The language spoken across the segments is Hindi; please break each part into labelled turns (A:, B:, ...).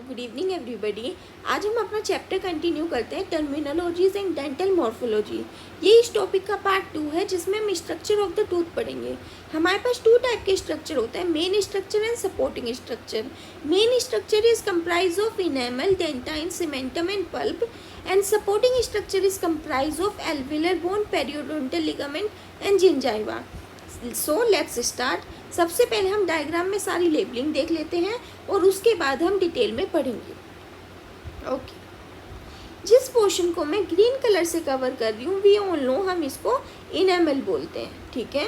A: Good evening everybody. आज हम अपना चैप्टर कंटिन्यू करते हैं टर्मिनोलॉजीज इन डेंटल मॉर्फोलॉजी। ये इस टॉपिक का पार्ट 2 है जिसमें हम स्ट्रक्चर ऑफ द टूथ पढ़ेंगे। हमारे पास 2 टाइप के स्ट्रक्चर होता है, main structure and supporting structure. Main structure is comprise of enamel, dentine, cementum and pulp and supporting structure is comprise of alveolar bone, periodontal ligament and gingiva. So let's start. सबसे पहले हम डायग्राम में सारी लेबलिंग देख लेते हैं और उसके बाद हम डिटेल में पढ़ेंगे। ओके, जिस पोर्शन को मैं ग्रीन कलर से कवर कर रही हूँ वी ऑल नो, हम इसको इनेमल बोलते हैं। ठीक है,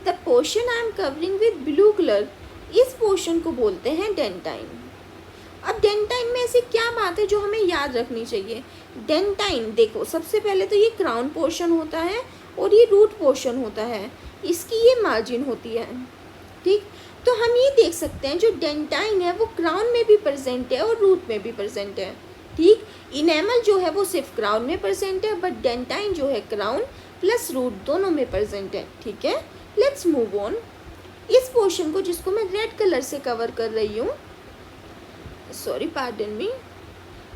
A: the portion I am covering with blue colour, इस पोर्शन को बोलते हैं डेंटाइन। अब डेंटाइन में ऐसी क्या बात है जो हमें याद रखनी चाहिए? डेंटाइन देखो, सबसे पहले तो ये क्राउन पोर्शन होता है और ये रूट पोर्शन होता है, इसकी ये मार्जिन होती है। ठीक, तो हम ये देख सकते हैं जो डेंटाइन है वो क्राउन में भी प्रेजेंट है और रूट में भी प्रेजेंट है। ठीक, इनेमल जो है वो सिर्फ क्राउन में प्रेजेंट है, बट डेंटाइन जो है क्राउन प्लस रूट दोनों में प्रेजेंट है। ठीक है, लेट्स मूव ऑन। इस पोर्शन को जिसको मैं रेड कलर से कवर कर रही हूँ, सॉरी पार्डन मी,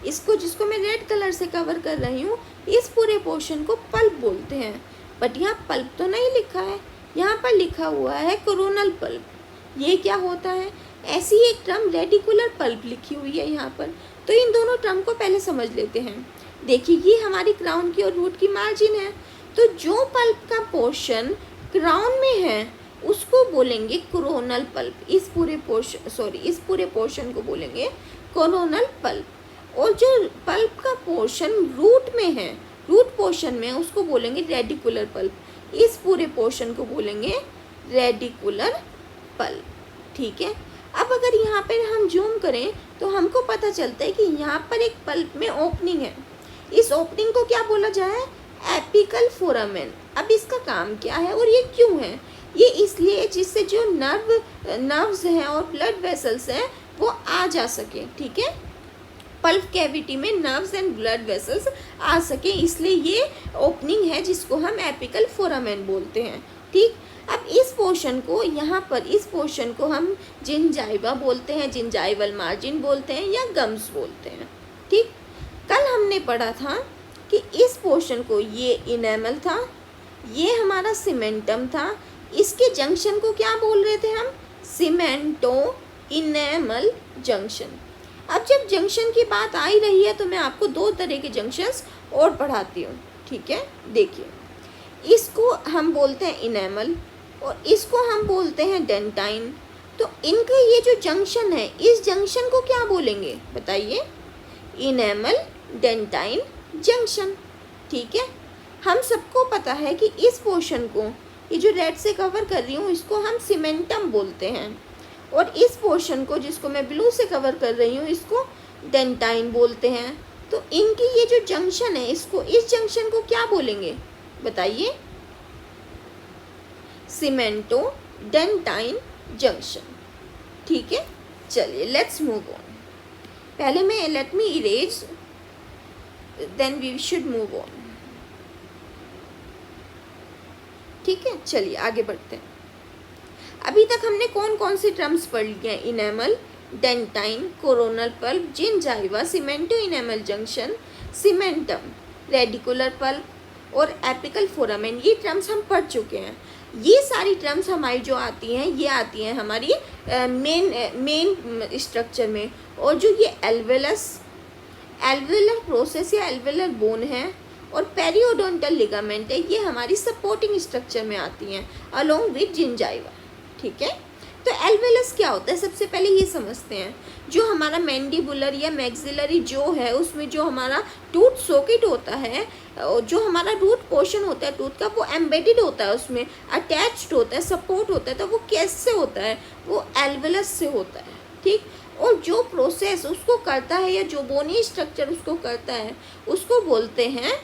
A: इसको जिसको मैं रेड कलर से कवर कर रही हूँ, इस पूरे पोर्शन को पल्प बोलते हैं। बट यहाँ पल्प तो नहीं लिखा है, यहाँ पर लिखा हुआ है कोरोनल पल्प। ये क्या होता है? ऐसी एक टर्म रेडिकुलर पल्प लिखी हुई है यहाँ पर। तो इन दोनों टर्म को पहले समझ लेते हैं। देखिए, ये हमारी क्राउन की और रूट की मार्जिन है, तो जो पल्प का पोर्शन क्राउन में है उसको बोलेंगे कोरोनल पल्प। इस पूरे पोर्शन को बोलेंगे कोरोनल पल्प। और जो पल्प का पोर्शन रूट में है, रूट पोर्शन में, उसको बोलेंगे रेडिकुलर पल्प। इस पूरे पोर्शन को बोलेंगे रेडिकुलर पल्प। ठीक है, अब अगर यहाँ पर हम जूम करें तो हमको पता चलता है कि यहाँ पर एक पल्प में ओपनिंग है। इस ओपनिंग को क्या बोला जाए? Apical foramen. अब इसका काम क्या है और ये क्यों है? ये इसलिए जिससे जो नर्व्स हैं और ब्लड वेसल्स हैं वो आ जा सके। ठीक है, पल्प कैविटी में नर्व्स एंड ब्लड वेसल्स आ सके, इसलिए ये ओपनिंग है जिसको हम एपिकल फोरामेन बोलते हैं। ठीक, अब इस पोर्शन को, यहाँ पर इस पोर्शन को हम जिंजाइवा बोलते हैं, जिंजाइवल मार्जिन बोलते हैं या गम्स बोलते हैं। ठीक, कल हमने पढ़ा था कि इस पोर्शन को, ये इनेमल था, ये हमारा सीमेंटम था, इसके जंक्शन को क्या बोल रहे थे हम? सीमेंटो इनेमल जंक्शन। अब जब जंक्शन की बात आ ही रही है तो मैं आपको 2 तरह के जंक्शंस और पढ़ाती हूँ। ठीक है, देखिए, इसको हम बोलते हैं इनेमल और इसको हम बोलते हैं डेंटाइन। तो इनका ये जो जंक्शन है, इस जंक्शन को क्या बोलेंगे बताइए? Enamel dentine junction. ठीक है, हम सबको पता है कि इस पोर्शन को, ये जो रेड से कवर कर रही हूँ, इसको हम सीमेंटम बोलते हैं और इस पोर्शन को जिसको मैं ब्लू से कवर कर रही हूँ इसको डेंटाइन बोलते हैं। तो इनकी ये जो जंक्शन है, इसको, इस जंक्शन को क्या बोलेंगे बताइए? Cemento dentine junction. ठीक है, चलिए लेट्स मूव ऑन। पहले मैं let me erase, then we should move on. ठीक है, चलिए आगे बढ़ते हैं। अभी तक हमने कौन कौन सी टर्म्स पढ़ ली हैं? Enamel, dentine, coronal pulp, gingiva, cemento enamel junction, cementum, radicular pulp और एपिकल फोरामेन। ये टर्म्स हम पढ़ चुके हैं। ये सारी टर्म्स हमारी जो आती हैं, ये आती हैं हमारी मेन स्ट्रक्चर में। और जो ये एल्वेलर प्रोसेस या एल्वेलर बोन है और पेरियोडोंटल लिगामेंट है, ये हमारी सपोर्टिंग स्ट्रक्चर में आती हैं अलोंग विद जिंजाइवा। ठीक है, तो एल्वेलस क्या होता है? सबसे पहले ये समझते हैं। जो हमारा मैंडिबुलर या मैक्सिलरी जो है, उसमें जो हमारा टूथ सॉकेट होता है, जो हमारा रूट पोर्शन होता है टूथ का, वो एम्बेडेड होता है, उसमें अटैच्ड होता है, सपोर्ट होता है। तो वो कैसे होता है? वो एल्वेलस से होता है। ठीक, और जो प्रोसेस उसको करता है या जो बोनी स्ट्रक्चर उसको करता है, उसको बोलते हैं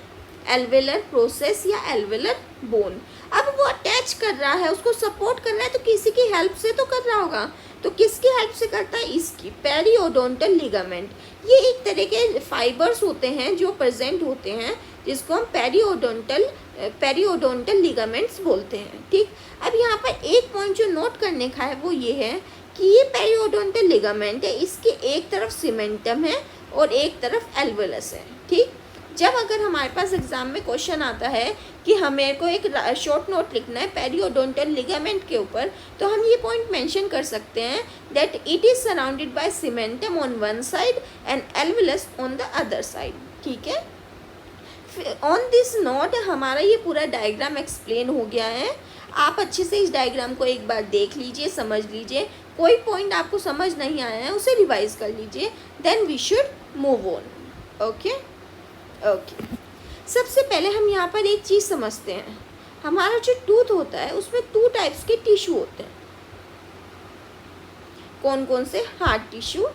A: एल्वेलर प्रोसेस या एल्वेलर बोन। अब वो अटैच कर रहा है, उसको सपोर्ट कर रहा है, तो किसी की हेल्प से तो कर रहा होगा। तो किसकी हेल्प से करता है? इसकी, पेरियोडोंटल लिगामेंट। ये एक तरह के फाइबर्स होते हैं जो प्रेजेंट होते हैं, जिसको हम पेरियोडोंटल लिगामेंट्स बोलते हैं। ठीक, अब यहाँ पर एक पॉइंट जो नोट करने का है वो ये है कि ये पेरियोडोंटल लिगामेंट है, इसकी एक तरफ सीमेंटम है और एक तरफ एल्वुलस है। ठीक, जब अगर हमारे पास एग्जाम में क्वेश्चन आता है कि हमें को एक शॉर्ट नोट लिखना है पेरियोडोंटल लिगामेंट के ऊपर, तो हम ये पॉइंट मेंशन कर सकते हैं that it is surrounded by cementum on one side and alveolus on the other side. ठीक है, ऑन दिस नोट हमारा ये पूरा डायग्राम एक्सप्लेन हो गया है। आप अच्छे से इस डायग्राम को एक बार देख लीजिए, समझ लीजिए, कोई पॉइंट आपको समझ नहीं आया है उसे रिवाइज कर लीजिए, then we should move on. Okay okay, सबसे पहले हम यहाँ पर एक चीज़ समझते हैं, हमारा जो टूथ होता है उसमें 2 टाइप्स के टिश्यू होते हैं। कौन कौन से? हार्ड टिश्यू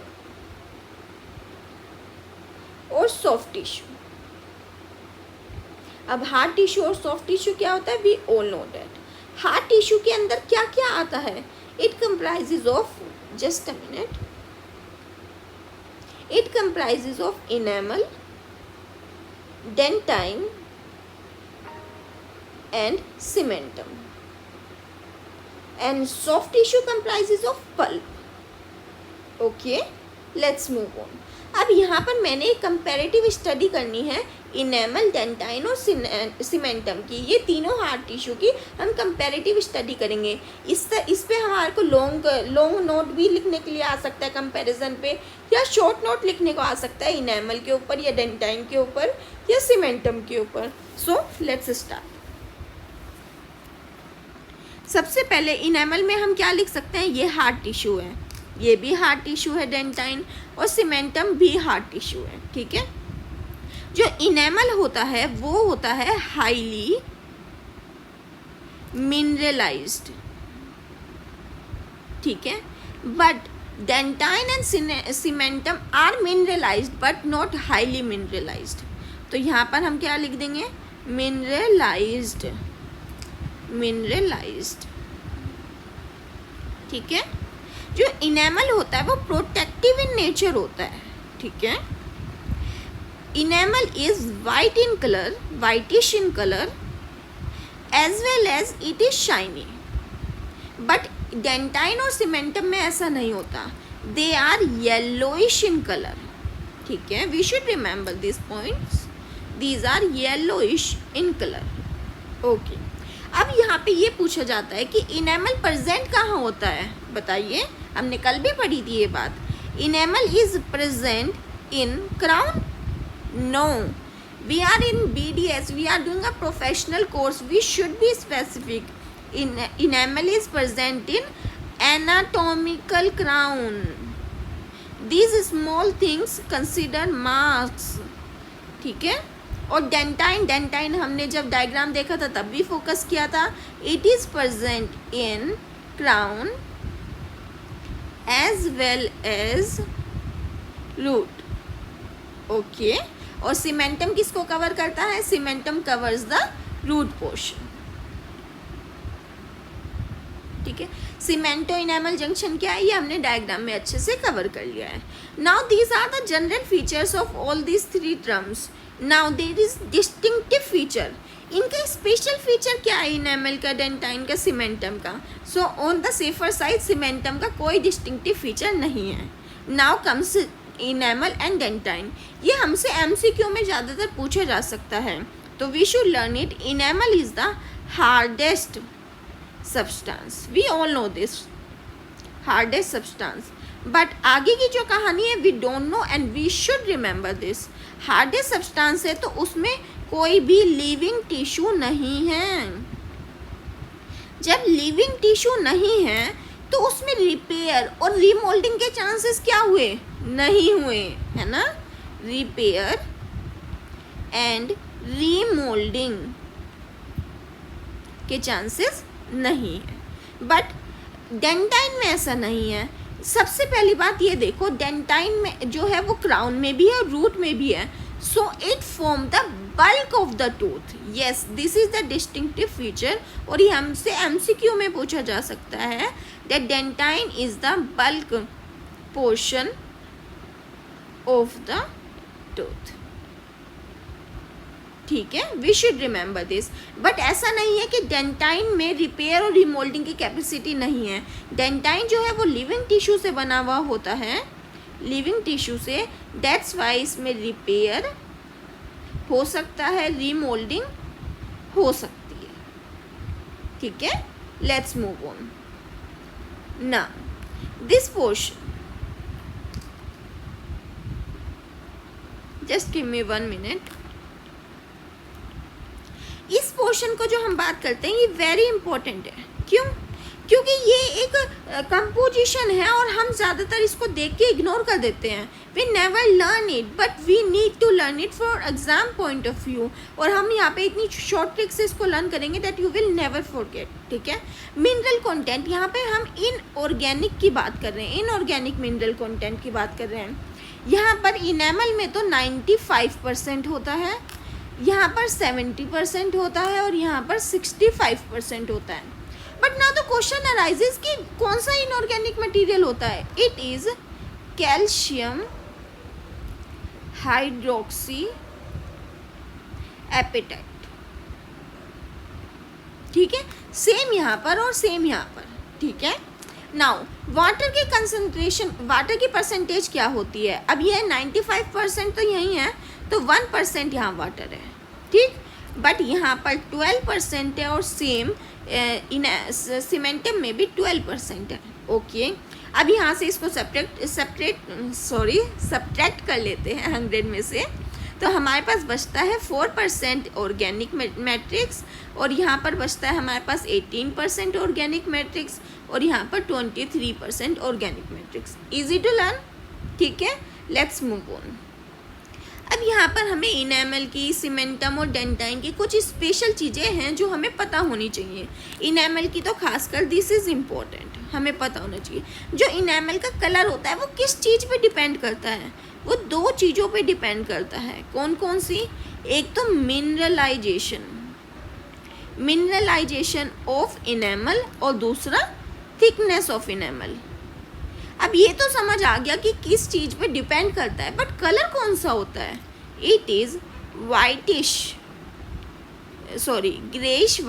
A: और सॉफ्ट टिश्यू। अब हार्ड टिश्यू और सॉफ्ट टिश्यू क्या होता है? We all know that. Hard tissue के अंदर क्या क्या आता है? It comprises of, just a minute, it comprises of enamel, dentine and cementum, and soft tissue comprises of pulp. Okay, let's move on. अब यहाँ पर मैंने एक कंपैरेटिव स्टडी करनी है इनेमल, डेंटाइन और सीमेंटम की। ये तीनों हार्ड टिश्यू की हम कंपैरेटिव स्टडी करेंगे। इस पे हमारे को लॉन्ग नोट भी लिखने के लिए आ सकता है कंपैरिजन पे, या शॉर्ट नोट लिखने को आ सकता है इनेमल के ऊपर या डेंटाइन के ऊपर या सीमेंटम के ऊपर। So let's start. सबसे पहले इनेमल में हम क्या लिख सकते हैं? ये हार्ड टिश्यू है, ये भी हार्ड टिश्यू है डेंटाइन, और सीमेंटम भी हार्ड टिश्यू है। ठीक है, जो इनेमल होता है वो होता है हाईली मिनरलाइज्ड। ठीक है, but dentine and cementum are mineralised but not highly mineralised. तो यहाँ पर हम क्या लिख देंगे? मिनरलाइज्ड, मिनरलाइज्ड। ठीक है, जो इनेमल होता है वो प्रोटेक्टिव इन नेचर होता है। ठीक है, enamel is white in colour, whitish in colour, as well as it is shiny. But dentine और सीमेंटम में ऐसा नहीं होता, they are yellowish in colour. ठीक है, we should remember this points, these are yellowish in colour. Okay, अब यहाँ पे ये पूछा जाता है कि इनेमल प्रेजेंट कहाँ होता है? बताइए, हमने कल भी पढ़ी थी ये बात। Enamel is present in crown? No, we are in BDS, we are doing a professional course, we should be specific. Enamel is present in anatomical crown. These small things consider marks. ठीक है, और डेंटाइन हमने जब डायग्राम देखा था तब भी फोकस किया था। It is present in crown as well as root. Okay, और सीमेंटम किसको कवर करता है? Cementum covers the root portion. ठीक है, सीमेंटो इनेमल जंक्शन क्या है ये हमने डायग्राम में अच्छे से कवर कर लिया है। Now these are the general features of all these 3 terms. Now there is distinctive feature. इनका स्पेशल फीचर क्या है? इनेमल का, डेंटाइन का, सीमेंटम का। So on the safer side cementum का कोई डिस्टिंक्टिव फीचर नहीं है। Now comes enamel and dentine. ये हमसे MCQ में ज़्यादातर पूछा जा सकता है, तो we should learn it. Enamel is the hardest substance, we all know this, hardest substance. But आगे की जो कहानी है we don't know and we should remember this. Hardest substance है तो उसमें कोई भी लिविंग टिश्यू नहीं है। जब लिविंग टिश्यू नहीं है तो उसमें रिपेयर और रीमोल्डिंग के चांसेस क्या हुए? नहीं हुए, है ना? रिपेयर एंड रीमोल्डिंग के चांसेस नहीं है। बट डेंटाइन में ऐसा नहीं है। सबसे पहली बात ये देखो, डेंटाइन में जो है वो क्राउन में भी है, रूट में भी है। So it form the bulk of the tooth. Yes, this is the distinctive feature, और ये हमसे MCQ में पूछा जा सकता है that dentine is the bulk portion of the tooth. ठीक है, we should remember this. But ऐसा नहीं है कि डेंटाइन में रिपेयर और रिमोल्डिंग की कैपेसिटी नहीं है। डेंटाइन जो है वो लिविंग टिश्यू से बना हुआ होता है, लिविंग टिश्यू से, दैट्स वाई इसमें रिपेयर हो सकता है, रिमोल्डिंग हो सकती है, ठीक है। लेट्स मूव ऑन ना this portion, just give me 1 minute. इस पोर्शन को जो हम बात करते हैं ये वेरी इंपॉर्टेंट है। क्यों? क्योंकि ये एक कंपोजिशन है और हम ज़्यादातर इसको देख के इग्नोर कर देते हैं। We never learn it but we need to learn it for exam point of view. और हम यहाँ पे इतनी शॉर्ट ट्रिक से इसको लर्न करेंगे that you will never forget, ठीक है। मिनरल कंटेंट, यहाँ पे हम इनऑर्गेनिक की बात कर रहे हैं, इनऑर्गेनिक मिनरल कंटेंट की बात कर रहे हैं। यहाँ पर इनेमल में तो 95% होता है, यहाँ पर 70% होता है और यहाँ पर 65% होता है। But now the question arises कि कौन सा इनऑर्गेनिक मटेरियल होता है। It is calcium hydroxyapatite, ठीक है। सेम यहाँ पर और सेम यहाँ पर, ठीक है। नाउ वाटर के कंसंट्रेशन, वाटर की परसेंटेज क्या होती है। अब ये 95% तो यही है, तो 1% यहाँ वाटर है, ठीक। बट यहाँ पर 12% है और सेम इन सीमेंटम में भी 12% है, ओके। अब यहाँ से इसको सब्ट्रैक्ट कर लेते हैं 100 में से, तो हमारे पास बचता है 4% ऑर्गेनिक मैट्रिक्स और यहाँ पर बचता है हमारे पास 18% ऑर्गेनिक मैट्रिक्स और यहाँ पर 23% organic matrix. Easy to learn, ठीक है। Let's move on. अब यहाँ पर हमें इनेमल की, सीमेंटम और डेंटाइन की कुछ स्पेशल चीज़ें हैं जो हमें पता होनी चाहिए। इनेमल की तो खासकर दिस इज़ इम्पोर्टेंट, हमें पता होना चाहिए। जो इनेमल का कलर होता है वो किस चीज़ पे डिपेंड करता है, वो 2 चीज़ों पे डिपेंड करता है। कौन कौन सी? एक तो मिनरलाइजेशन ऑफ इनेमल और दूसरा थिकनेस ऑफ इनेमल। अब ये तो समझ आ गया कि किस चीज़ पे डिपेंड करता है, बट कलर कौन सा होता है? It is greyish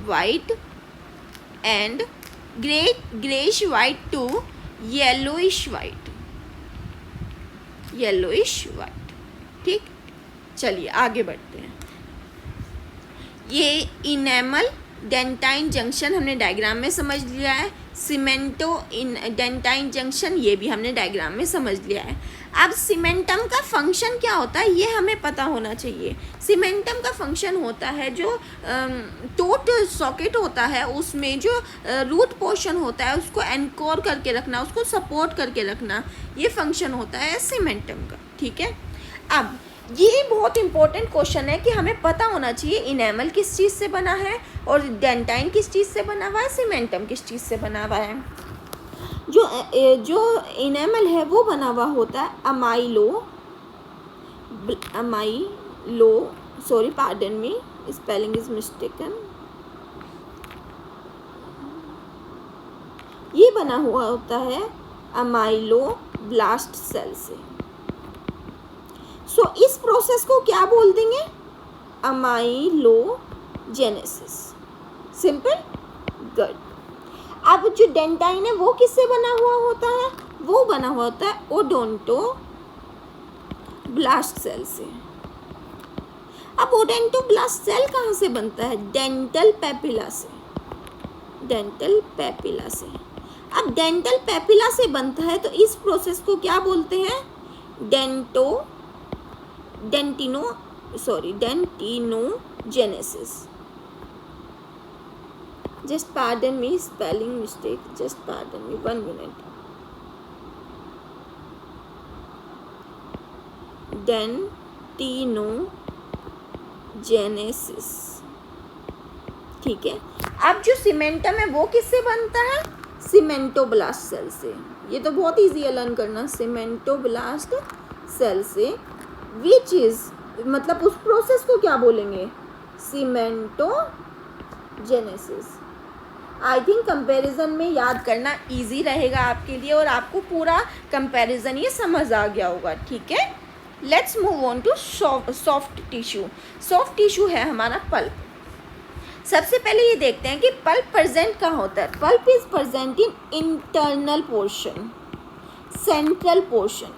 A: white and greyish white to yellowish white, ठीक। चलिए आगे बढ़ते हैं। ये इनेमल डेंटाइन जंक्शन हमने डायग्राम में समझ लिया है, सीमेंटो डेंटाइन जंक्शन ये भी हमने डायग्राम में समझ लिया है। अब सीमेंटम का फंक्शन क्या होता है ये हमें पता होना चाहिए। सीमेंटम का फंक्शन होता है जो टोट सॉकेट होता है उसमें जो रूट पोर्शन होता है उसको एनकोर करके रखना, उसको सपोर्ट करके रखना, ये फंक्शन होता है सीमेंटम का, ठीक है। अब ये बहुत इंपॉर्टेंट क्वेश्चन है कि हमें पता होना चाहिए इनेमल किस चीज़ से बना है और डेंटाइन किस चीज़ से बना हुआ है, सीमेंटम किस चीज़ से बना हुआ है। जो इनेमल है वो बना हुआ होता है sorry pardon me, spelling is mistaken. ये बना हुआ होता है अमाइलोब्लास्ट सेल से। सो इस प्रोसेस को क्या बोल देंगे? अमाइलोजेनेसिस। Simple, good. अब जो डेंटाइन है वो किससे बना हुआ होता है? वो बना हुआ होता है ओडोंटोब्लास्ट सेल से। अब ओडोंटोब्लास्ट सेल कहाँ से बनता है? डेंटल पेपिला से। अब डेंटल पेपिला से बनता है तो इस प्रोसेस को क्या बोलते हैं? डेंटिनोजेनेसिस। Just pardon me, spelling mistake. Just pardon me, 1 minute. डेंटिनोजेनेसिस, ठीक है। अब जो सीमेंटम है वो किससे बनता है? सीमेंटोब्लास्ट सेल से। ये तो बहुत ईजी है लर्न करना, सीमेंटोब्लास्ट सेल से, विच इज मतलब उस प्रोसेस को क्या बोलेंगे? सीमेंटोजेनेसिस। आई थिंक कंपैरिजन में याद करना इजी रहेगा आपके लिए और आपको पूरा कंपैरिजन ये समझ आ गया होगा, ठीक है। Let's move on to soft tissue. Soft tissue है हमारा पल्प। सबसे पहले ये देखते हैं कि पल्प प्रेजेंट कहाँ होता है। Pulp is present in internal portion, central portion,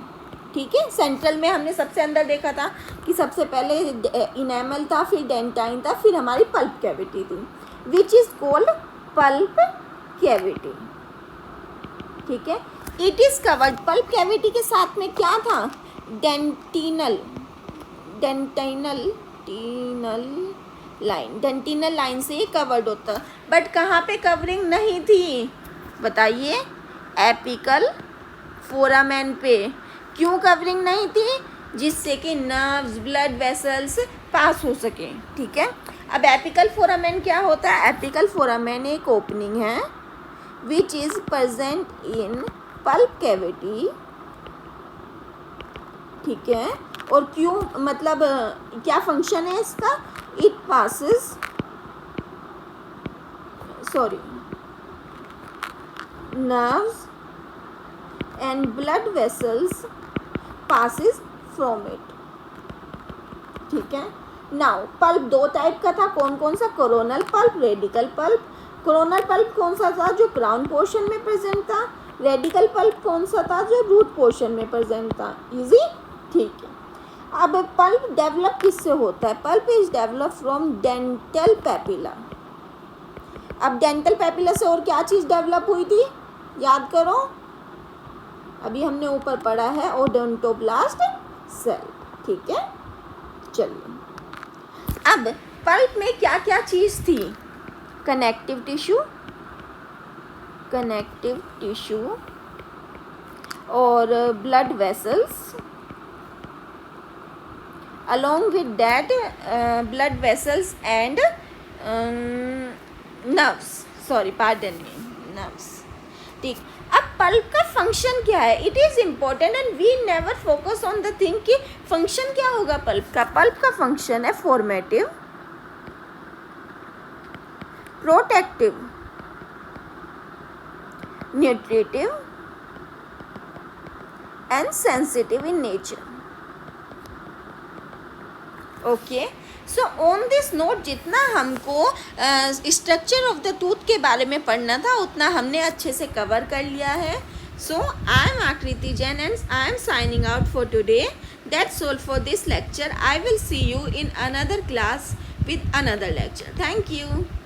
A: ठीक है। सेंट्रल में हमने सबसे अंदर देखा था कि सबसे पहले इनेमल था, फिर डेंटाइन था, फिर हमारी पल्प कैविटी थी, which is called pulp cavity, ठीक है। It is covered, pulp cavity के साथ में क्या था, डेंटिनल लाइन, डेंटिनल लाइन से कवर्ड होता, बट कहाँ पे कवरिंग नहीं थी बताइए, एपिकल फोरामेन पे। क्यों कवरिंग नहीं थी, जिससे कि नर्व्स, ब्लड वेसल्स पास हो सके, ठीक है। अब एपिकल फोरामेन क्या होता है, एपिकल फोरामेन एक ओपनिंग है which is present in pulp cavity, ठीक है। और क्यों, मतलब क्या फंक्शन है इसका, it passes, sorry, nerves and blood vessels passes from it, ठीक है। नाउ पल्प दो टाइप का था, कौन कौन सा, coronal pulp, radical pulp. Coronal pulp कौन सा था, जो क्राउन पोर्शन में प्रेजेंट था। रेडिकल पल्प कौन सा था, जो रूट पोर्शन में प्रेजेंट था। इजी, ठीक है। अब पल्प डेवलप किससे होता है, pulp is develop from dental papilla. अब डेंटल पैपिला से और क्या चीज़ डेवलप हुई थी, याद करो, अभी हमने ऊपर पढ़ा है ओडोंटोब्लास्ट सेल, ठीक है। चलिए, अब पल्प में क्या क्या चीज़ थी, कनेक्टिव टिश्यू और blood vessels, along with that blood vessels and nerves, sorry pardon me, nerves, ठीक। अब पल्प का फंक्शन क्या है, it is important and we never focus on the thing कि फंक्शन क्या होगा पल्प का। पल्प का फंक्शन है formative, protective, nutritive and sensitive in nature, okay. So on this note जितना हमको स्ट्रक्चर ऑफ द टूथ के बारे में पढ़ना था उतना हमने अच्छे से कवर कर लिया है। सो आई एम आकृति Jain and I am signing out for today. That's all for this lecture. I will see you in another class with another lecture. Thank you.